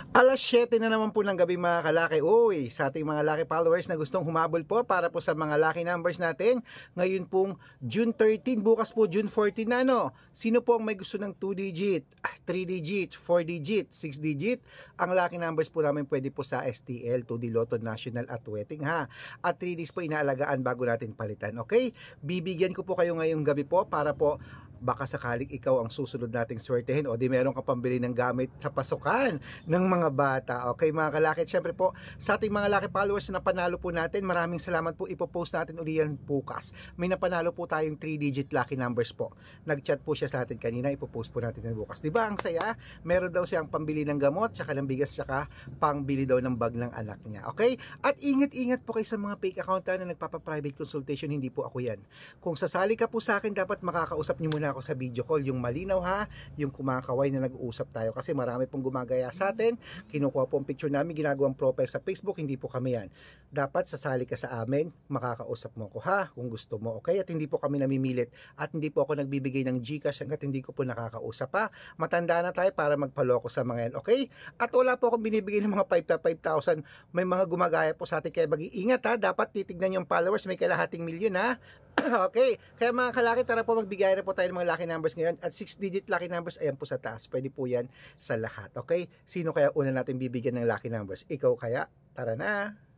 Alas 7 na naman po ng gabi mga kalaki. Uy, sa ating mga lucky followers na gustong humabol po para po sa mga lucky numbers natin. Ngayon pong June 13, bukas po June 14 na no. Sino po ang may gusto ng 2 digit, 3 digit, 4 digit, 6 digit? Ang lucky numbers po namin pwede po sa STL, 2D Lotto National at Wedding ha. At 3 days po inaalagaan bago natin palitan. Okay? Bibigyan ko po kayo ngayong gabi po para po baka sakaling ikaw ang susunod nating swertehin o di meron ka pambili ng gamit sa pasukan ng mga bata. Okay mga kalaki, syempre po sa ating mga lucky followers na napanalo po natin, maraming salamat po. Ipopost natin uli yan bukas. May napanalo po tayong 3 digit lucky numbers po. Nag-chat po siya sa atin kanina, ipopost po natin yan bukas. Diba ang saya? Meron daw siyang pambili ng gamot, tsaka ng bigas, tsaka pangbili daw ng bag ng anak niya. Okay? At ingat-ingat po kayo sa mga fake account na nagpapa-private consultation, hindi po ako yan. Kung sasali ka po sa akin, dapat makakausap niyo muna ako sa video call, yung malinaw ha, yung kumakaway na nag-uusap tayo kasi marami pong gumagaya sa atin, kinukuha po ang picture namin, ginagawang profile sa Facebook, hindi po kami yan. Dapat sasali ka sa amin, makakausap mo ako ha, kung gusto mo, okay? At hindi po kami namimilit at hindi po ako nagbibigay ng GCash hanggat hindi ko po nakakausap ha. Matanda na tayo para magpaloko sa mga yan, okay? At wala po akong binibigay ng mga 5,000, may mga gumagaya po sa atin kaya mag-iingat ha, dapat titignan yung followers, may kalahating milyon ha. Okay, kaya mga kalaki, tara po magbigay na po tayo ng mga lucky numbers ngayon at 6 digit lucky numbers, ayan po sa taas, pwede po yan sa lahat. Okay, sino kaya una natin bibigyan ng lucky numbers? Ikaw kaya? Tara na!